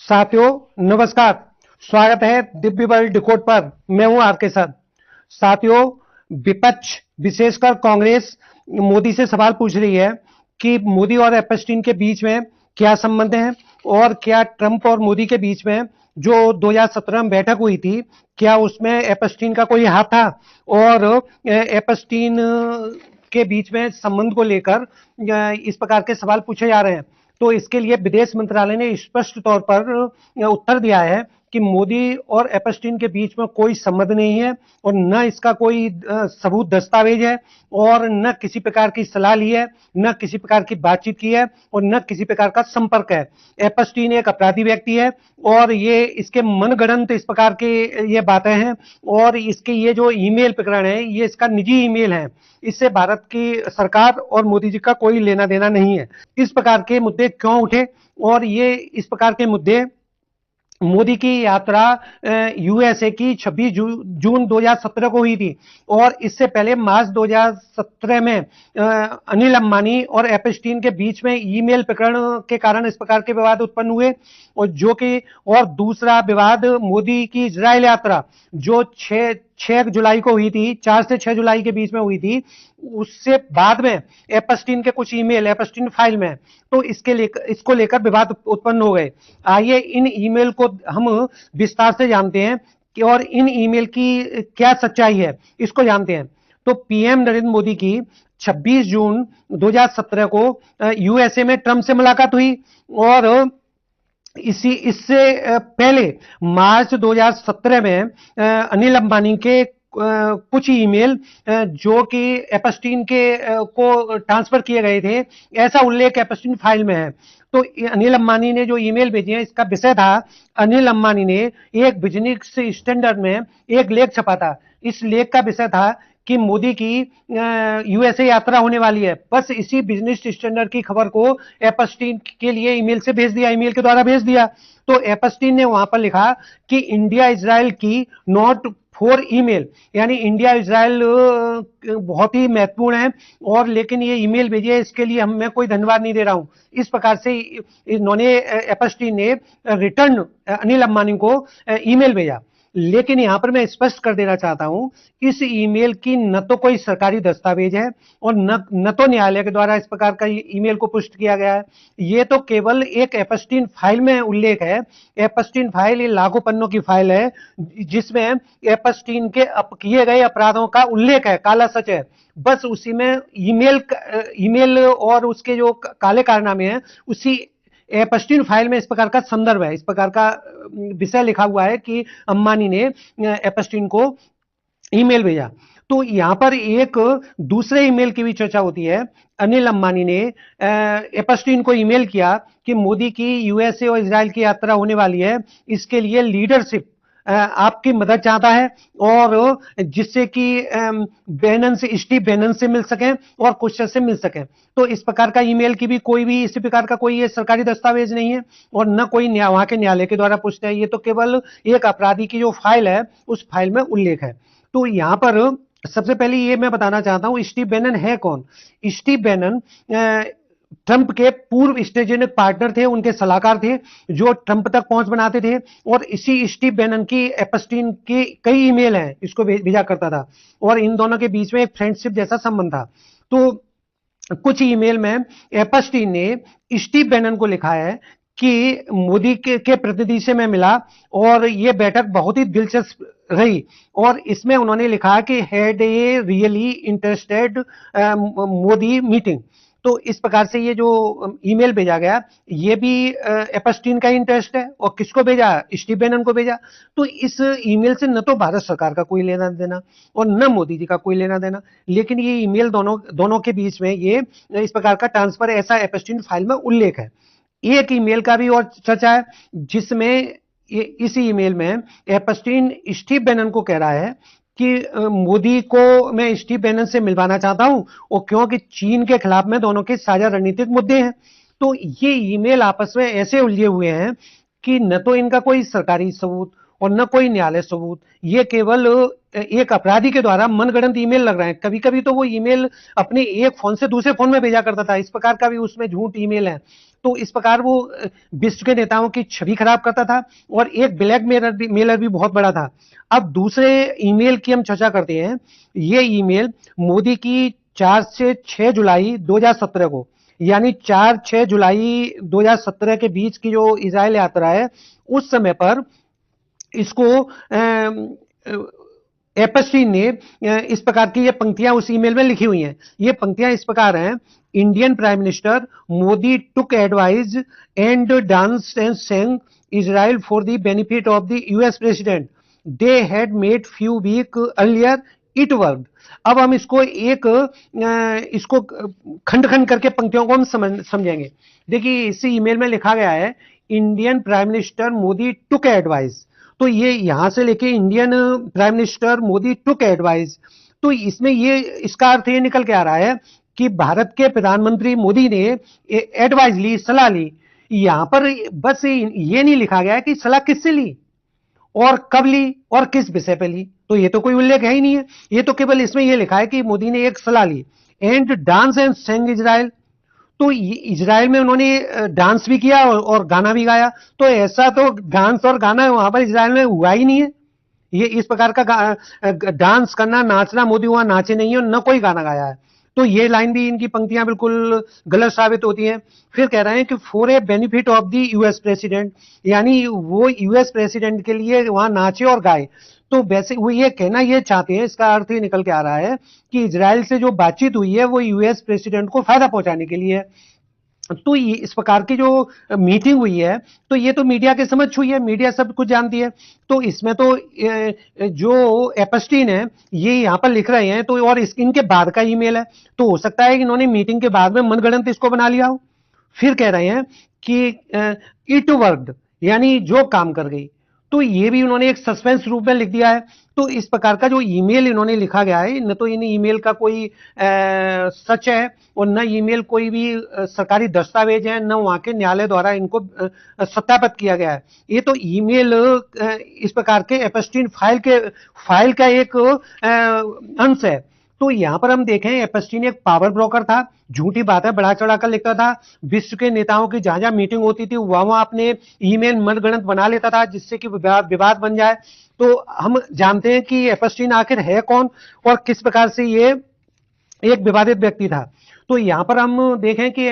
साथियों नमस्कार। स्वागत है दिव्य वर्ल्ड डिकोड पर। मैं हूं आपके साथ। साथियों, विपक्ष विशेषकर कांग्रेस मोदी से सवाल पूछ रही है कि मोदी और एपस्टीन के बीच में क्या संबंध है और क्या ट्रंप और मोदी के बीच में जो 2017 में बैठक हुई थी, क्या उसमें एपस्टीन का कोई हाथ था। और एपस्टीन के बीच में संबंध को लेकर इस प्रकार के सवाल पूछे जा रहे हैं। तो इसके लिए विदेश मंत्रालय ने स्पष्ट तौर पर उत्तर दिया है कि मोदी और एपस्टीन के बीच में कोई संबंध नहीं है और न इसका कोई सबूत दस्तावेज है और न किसी प्रकार की सलाह ली है, न किसी प्रकार की बातचीत की है और न किसी प्रकार का संपर्क है। एपस्टीन एक अपराधी व्यक्ति है और ये इसके मनगढ़ंत इस प्रकार के ये बातें हैं और इसके ये जो ईमेल प्रकरण है ये इसका निजी ईमेल है। इससे भारत की सरकार और मोदी जी का कोई लेना देना नहीं है। इस प्रकार के मुद्दे क्यों उठे और ये इस प्रकार के मुद्दे मोदी की यात्रा यूएसए की 26 जून 2017 को हुई थी और इससे पहले मार्च 2017 में अनिल अंबानी और एपस्टीन के बीच में ईमेल प्रकरण के कारण इस प्रकार के विवाद उत्पन्न हुए। और जो कि और दूसरा विवाद मोदी की इजराइल यात्रा जो 6 जुलाई को हुई थी, 4 से 6 जुलाई के बीच में हुई थी, उससे बाद में एपस्टीन के कुछ ईमेल एपस्टीन फाइल में तो इसको लेकर विवाद उत्पन्न हो गए। आइए इन ईमेल को हम विस्तार से जानते हैं कि और इन ईमेल की क्या सच्चाई है, इसको जानते हैं। तो पीएम नरेंद्र मोदी की 26 जून 2017 को यूएसए में ट्रंप से मुलाकात हुई और इससे पहले मार्च 2017 में अनिल अंबानी के कुछ ईमेल जो कि एपस्टीन के को ट्रांसफर किए गए थे, ऐसा उल्लेख एपस्टीन फाइल में है। तो अनिल अंबानी ने जो ईमेल भेजे हैं इसका विषय था, अनिल अंबानी ने एक बिजनेस स्टैंडर्ड में एक लेख छपा था। इस लेख का विषय था कि मोदी की यूएसए यात्रा होने वाली है। बस इसी बिजनेस स्टैंडर्ड की खबर को एपस्टीन के लिए ईमेल से भेज दिया, ईमेल के द्वारा भेज दिया। तो एपस्टीन ने वहां पर लिखा कि इंडिया इजराइल की नॉट फॉर ईमेल, यानी इंडिया इजराइल बहुत ही महत्वपूर्ण है और लेकिन ये ईमेल भेजिए इसके लिए मैं कोई धन्यवाद नहीं दे रहा हूं। इस प्रकार से इन्होंने एपस्टीन ने रिटर्न अनिल अंबानी को ईमेल भेजा। लेकिन यहां पर मैं स्पष्ट कर देना चाहता हूं, इस ईमेल की न तो कोई सरकारी दस्तावेज है और न तो न्यायालय के द्वारा इस प्रकार का ईमेल को पुष्ट किया गया है। ये तो केवल एक एपस्टीन फाइल में उल्लेख है। एपस्टीन फाइल ये लाखों पन्नों की फाइल है जिसमें एपस्टीन के किए गए अपराधों का उल्लेख है, काला सच है। बस उसी में ईमेल और उसके जो काले कारनामे हैं उसी एपस्टीन फाइल में इस प्रकार का संदर्भ है, इस प्रकार का विषय लिखा हुआ है कि अंबानी ने एपस्टीन को ईमेल भेजा। तो यहां पर एक दूसरे ईमेल की भी चर्चा होती है। अनिल अंबानी ने एपस्टीन को ईमेल किया कि मोदी की यूएसए और इजराइल की यात्रा होने वाली है, इसके लिए लीडरशिप आपकी मदद चाहता है और जिससे कि स्टीव बैनन से मिल सकें और कुशर से मिल सकें। तो इस प्रकार का ईमेल की भी कोई भी इसी प्रकार का कोई ये सरकारी दस्तावेज नहीं है और न कोई वहां के न्यायालय के द्वारा पुष्ट है। ये तो केवल एक अपराधी की जो फाइल है उस फाइल में उल्लेख है। तो यहां पर सबसे पहले ये मैं बताना चाहता हूं, स्टीव बैनन है कौन। स्टीव बैनन ट्रंप के पूर्व स्ट्रेटेजिक पार्टनर थे, उनके सलाहकार थे जो ट्रंप तक पहुंच बनाते थे और इसी स्टीव बैनन की एपस्टीन की कई ईमेल हैं, इसको भेजा करता था और इन दोनों के बीच में एक फ्रेंडशिप जैसा संबंध था। तो कुछ ईमेल में एपस्टीन ने स्टीव बैनन को लिखा है कि मोदी के प्रतिनिधि से मैं मिला और यह बैठक बहुत ही दिलचस्प रही और इसमें उन्होंने लिखा कि had a really interested Modi meeting. तो इस प्रकार से ये जो ईमेल भेजा गया ये भी एपस्टीन का इंटरेस्ट है और किसको भेजा, स्टीव बैनन को भेजा। तो इस ईमेल से न तो भारत सरकार का कोई लेना देना और न मोदी जी का कोई लेना देना, लेकिन ये ईमेल दोनों के बीच में ये इस प्रकार का ट्रांसफर ऐसा एपस्टीन फाइल में उल्लेख है। एक ईमेल का भी और चर्चा है जिसमें इस ईमेल में एपस्टीन स्टीव बैनन को कह रहा है कि मोदी को मैं स्टीव बैनन से मिलवाना चाहता हूं और क्योंकि चीन के खिलाफ में दोनों के साझा रणनीतिक मुद्दे हैं। तो ये ईमेल आपस में ऐसे उलझे हुए हैं कि न तो इनका कोई सरकारी सबूत और न कोई न्यायालय सबूत, ये केवल एक अपराधी के द्वारा मनगढ़ंत ईमेल लग रहे हैं। कभी कभी तो वो ईमेल अपने एक फोन से दूसरे फोन में भेजा करता था, इस प्रकार का भी उसमें झूठ ईमेल है। तो इस प्रकार वो विश्व के नेताओं की छवि खराब करता था और एक ब्लैक मेलर भी बहुत बड़ा था। अब दूसरे ईमेल की हम चर्चा करते हैं। ये ईमेल मोदी की 4 से 6 जुलाई 2017 को, यानी 4-6 जुलाई 2017 के बीच की जो इजराइल यात्रा है, उस समय पर इसको एपस्टीन ने इस प्रकार की ये पंक्तियां उस ईमेल में लिखी हुई हैं। ये पंक्तियां इस प्रकार हैं: Indian prime minister Modi took advice and dance and Seng Israel for the benefit of the US president, they had made few week earlier, it worked. अब हम इसको खंड खंड करके पंक्तियों को हम समझेंगे। देखिए, इस ईमेल में लिखा गया है Indian prime minister Modi took advice, तो ये यहां से लेके Indian prime minister Modi took advice, तो इसमें ये इसका अर्थ ये निकल के आ रहा है कि भारत के प्रधानमंत्री मोदी ने एडवाइस ली, सलाह ली। यहां पर बस ये नहीं लिखा गया है कि सलाह किससे ली और कब ली और किस विषय पे ली, तो ये तो कोई उल्लेख है ही नहीं है। ये तो केवल इसमें ये लिखा है कि मोदी ने एक सलाह ली। And dance and Seng Israel, तो इजराइल में उन्होंने डांस भी किया और गाना भी गाया। तो ऐसा तो डांस और गाना वहां पर इजराइल में हुआ ही नहीं है। ये इस प्रकार का डांस करना, नाचना, मोदी वहां नाचे नहीं है, न कोई गाना गाया है। तो ये लाइन भी, इनकी पंक्तियां बिल्कुल गलत साबित होती हैं। फिर कह रहे हैं कि for a benefit of the US president, यानी वो यूएस प्रेसिडेंट के लिए वहां नाचे और गाए। तो वैसे वो ये कहना ये चाहते हैं, इसका अर्थ ये निकल के आ रहा है कि इजराइल से जो बातचीत हुई है वो यूएस प्रेसिडेंट को फायदा पहुंचाने के लिए। तो ये इस प्रकार की जो मीटिंग हुई है, तो ये तो मीडिया के समझ हुई है, मीडिया सब कुछ जानती है। तो इसमें तो जो एपस्टीन है ये यहाँ पर लिख रहे हैं, तो और इनके बाद का ईमेल है, तो हो सकता है कि इन्होंने मीटिंग के बाद में मनगढ़ंत इसको बना लिया हो। फिर कह रहे हैं कि इट वर्कड, यानी जो काम कर गई, तो ये भी उन्होंने एक सस्पेंस रूप में लिख दिया है। तो इस प्रकार का जो ईमेल इन्होंने लिखा गया है, न तो इन ईमेल का कोई सच है और न ईमेल कोई भी सरकारी दस्तावेज है, न वहां के न्यायालय द्वारा इनको सत्यापित किया गया है। ये तो ईमेल इस प्रकार के एपस्टीन फाइल का एक अंश है। तो यहां पर हम देखें, एपस्टीन एक पावर ब्रोकर था, झूठी बात है, बढ़ा चढ़ा कर लिखता था। विश्व के नेताओं की जहां जहां मीटिंग होती थी वहां अपने ईमेल मनगढ़ंत बना लेता था, जिससे कि विवाद बन जाए। तो हम जानते हैं कि एपस्टीन आखिर है कौन और किस प्रकार से ये एक विवादित व्यक्ति था। तो यहां पर हम देखें कि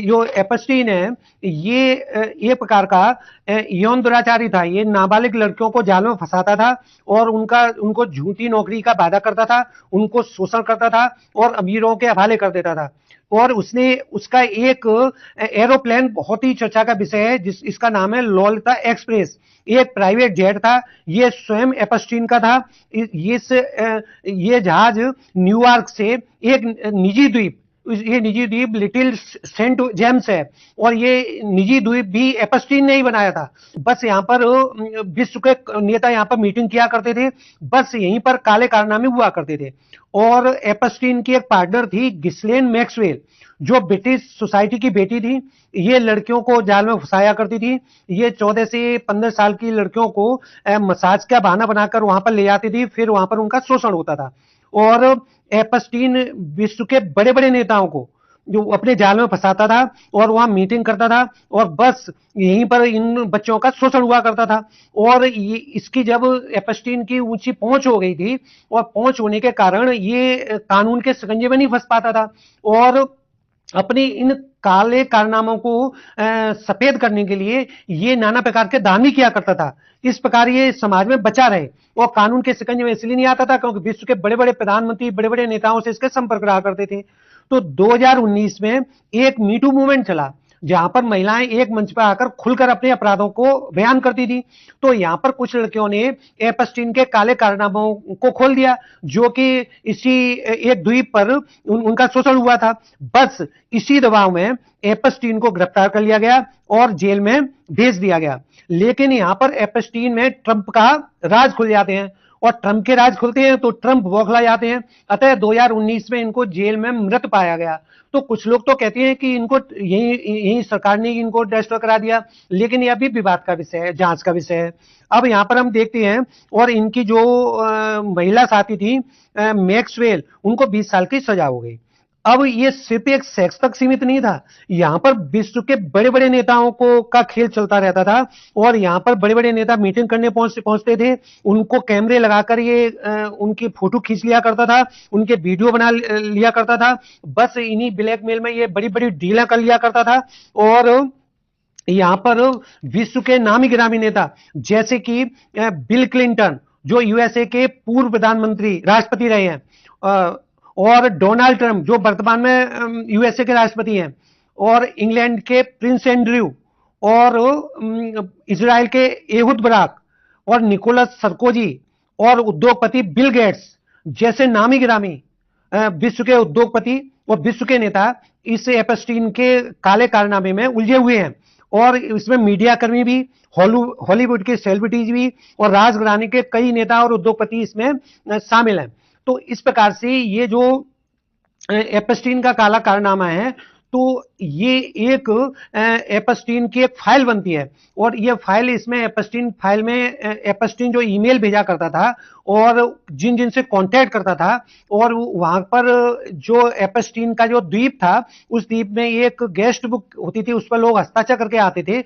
जो एपस्टीन है ये प्रकार का यौन दुराचारी था। ये नाबालिग लड़कियों को जाल में फंसाता था और उनको झूठी नौकरी का वादा करता था, उनको शोषण करता था और अमीरों के हवाले कर देता था। और उसका एक एरोप्लेन बहुत ही चर्चा का विषय है, इसका नाम है लोलिता एक्सप्रेस। एक प्राइवेट जेट था, ये स्वयं एपस्टीन का था। ये जहाज न्यूयॉर्क से एक निजी द्वीप, ये निजी द्वीप लिटिल सेंट जेम्स है, और ये निजी द्वीप भी एपस्टीन ने ही बनाया था। बस यहाँ पर विश्व के नेता यहाँ पर मीटिंग किया करते थे, बस यहीं पर काले कारनामे हुआ करते थे। और एपस्टीन की एक पार्टनर थी गिस्लेन मैक्सवेल, जो ब्रिटिश सोसाइटी की बेटी थी। ये लड़कियों को जाल में फंसाया करती थी। ये 14 से 15 साल की लड़कियों को मसाज का बहाना बनाकर वहां पर ले जाती थी, फिर वहां पर उनका शोषण होता था। और एपस्टीन विश्व के बड़े बड़े नेताओं को जो अपने जाल में फंसाता था और वहां मीटिंग करता था, और बस यहीं पर इन बच्चों का शोषण हुआ करता था। और इसकी जब एपस्टीन की ऊंची पहुंच हो गई थी, और पहुंच होने के कारण ये कानून के शिकंजे में नहीं फंस पाता था, और अपने इन काले कारनामों को सफेद करने के लिए ये नाना प्रकार के दान भी किया करता था। इस प्रकार ये समाज में बचा रहे और कानून के शिकंजे में इसलिए नहीं आता था क्योंकि विश्व के बड़े बड़े प्रधानमंत्री, बड़े बड़े नेताओं से इसके संपर्क रहा करते थे। तो 2019 में एक मीटू मूवमेंट चला, जहां पर महिलाएं एक मंच पर आकर खुलकर अपने अपराधों को बयान करती थी। तो यहां पर कुछ लड़कियों ने एपस्टीन के काले कारनामों को खोल दिया, जो कि इसी एक द्वीप पर उनका शोषण हुआ था। बस इसी दबाव में एपस्टीन को गिरफ्तार कर लिया गया और जेल में भेज दिया गया। लेकिन यहां पर एपस्टीन में ट्रंप का राज खुल जाते हैं। और ट्रंप के राज खुलते हैं तो ट्रंप बौखला जाते हैं। अतः 2019 में इनको जेल में मृत पाया गया। तो कुछ लोग तो कहते हैं कि इनको यही यही सरकार ने इनको डिस्ट्रॉय करा दिया, लेकिन यह भी विवाद का विषय है, जांच का विषय है। अब यहाँ पर हम देखते हैं, और इनकी जो महिला साथी थी मैक्सवेल, उनको 20 साल की सजा हो गई। अब ये सिर्फ एक सेक्स तक सीमित नहीं था, यहां पर विश्व के बड़े बड़े नेताओं को का खेल चलता रहता था, और यहां पर बड़े बड़े नेता मीटिंग करने पहुंचते थे, उनको कैमरे लगाकर ये उनकी फोटो खींच लिया करता था, उनके वीडियो बना लिया करता था। बस इन्हीं ब्लैकमेल में ये बड़ी बड़ी डीलें कर लिया करता था। और यहां पर विश्व के नामी गिरामी नेता जैसे कि बिल क्लिंटन, जो यूएसए के पूर्व प्रधानमंत्री राष्ट्रपति रहे हैं, और डोनाल्ड ट्रंप, जो वर्तमान में यूएसए के राष्ट्रपति हैं, और इंग्लैंड के प्रिंस एंड्रयू, और इजराइल के एहुद बराक, और निकोलस सरकोजी, और उद्योगपति बिल गेट्स जैसे नामी गिरामी विश्व के उद्योगपति और विश्व के नेता इस एपस्टीन के काले कारनामे में उलझे हुए हैं। और इसमें मीडिया कर्मी भी, हॉलीवुड के सेलिब्रिटीज भी, और राजघराने के कई नेता और उद्योगपति इसमें शामिल हैं। तो इस प्रकार से ये जो एपस्टीन का काला कारनामा है, तो ये एक एपस्टीन की एक फाइल बनती है, और ये फाइल, इसमें एपस्टीन फाइल में एपस्टीन जो ईमेल भेजा करता था और जिन जिन से कांटेक्ट करता था, और वहां पर जो एपस्टीन का जो द्वीप था, उस द्वीप में एक गेस्ट बुक होती थी, उस पर लोग हस्ताक्षर करके आते थे।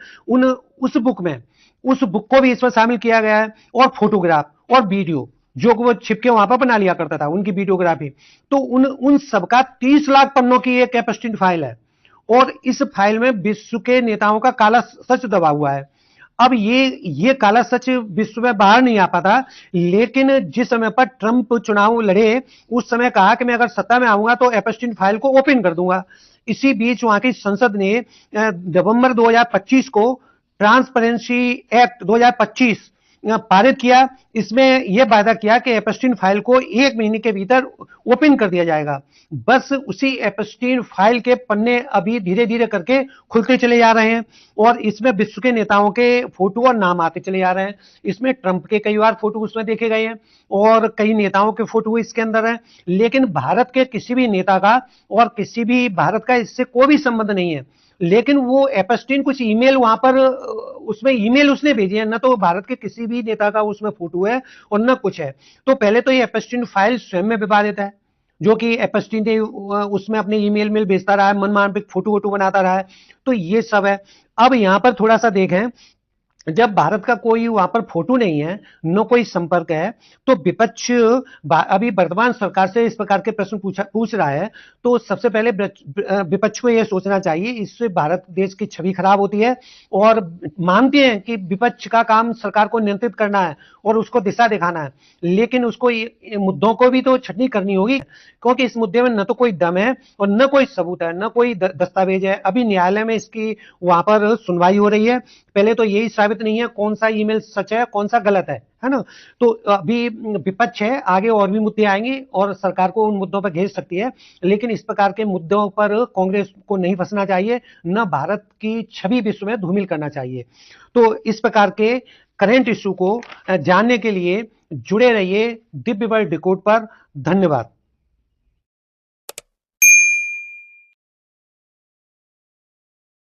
उस बुक को भी इसमें शामिल किया गया है, और फोटोग्राफ और वीडियो जो वो छिपके वहां पर बना लिया करता था, उनकी वीडियोग्राफी। तो उन सबका 30 लाख पन्नों की एक एपस्टीन फाइल है, और इस फाइल में विश्व के नेताओं का काला सच दबा हुआ है। अब ये काला सच विश्व में बाहर नहीं आ पाता, लेकिन जिस समय पर ट्रंप चुनाव लड़े, उस समय कहा कि मैं अगर सत्ता में आऊंगा तो एपस्टीन फाइल को ओपन कर दूंगा। इसी बीच वहां की संसद ने नवंबर 2025 को ट्रांसपेरेंसी एक्ट 2025 पारित किया। इसमें यह वायदा किया कि एपस्टीन फाइल को 1 महीने के भीतर ओपन कर दिया जाएगा। बस उसी एपस्टीन फाइल के पन्ने अभी धीरे धीरे करके खुलते चले जा रहे हैं, और इसमें विश्व के नेताओं के फोटो और नाम आते चले जा रहे हैं। इसमें ट्रंप के कई बार फोटो उसमें देखे गए हैं, और कई नेताओं के फोटो इसके अंदर हैं, लेकिन भारत के किसी भी नेता का और किसी भी भारत का इससे कोई भी संबंध नहीं है। लेकिन वो एपस्टीन कुछ ईमेल वहां पर उसमें ईमेल उसने भेजी है, न तो भारत के किसी भी नेता का उसमें फोटो है और न कुछ है। तो पहले तो ये एपस्टीन फाइल स्वयं में विवादित है, जो कि एपस्टीन ने उसमें अपने ईमेल मेल भेजता रहा है, मनमाफिक फोटो वोटो बनाता रहा है। तो ये सब है। अब यहां पर थोड़ा सा देखें, जब भारत का कोई वहां पर फोटो नहीं है, न कोई संपर्क है, तो विपक्ष अभी वर्तमान सरकार से इस प्रकार के प्रश्न पूछ रहा है, तो सबसे पहले विपक्ष को यह सोचना चाहिए, इससे भारत देश की छवि खराब होती है। और मानते हैं कि विपक्ष का काम सरकार को नियंत्रित करना है और उसको दिशा दिखाना है, लेकिन उसको मुद्दों को भी तो छटनी करनी होगी, क्योंकि इस मुद्दे में न तो कोई दम है और न कोई सबूत है, न कोई दस्तावेज है। अभी न्यायालय में इसकी वहां पर सुनवाई हो रही है। पहले तो यही साबित नहीं है कौन सा ईमेल सच है कौन सा गलत है ना। तो अभी विपक्ष है, आगे और भी मुद्दे आएंगे और सरकार को उन मुद्दों पर घेर सकती है, लेकिन इस प्रकार के मुद्दों पर कांग्रेस को नहीं फंसना चाहिए, न भारत की छवि विश्व में धूमिल करना चाहिए। तो इस प्रकार के करंट इशू को जानने के लिए जुड़े रहिए दिव्य वर्ल्ड डिकोड पर। धन्यवाद।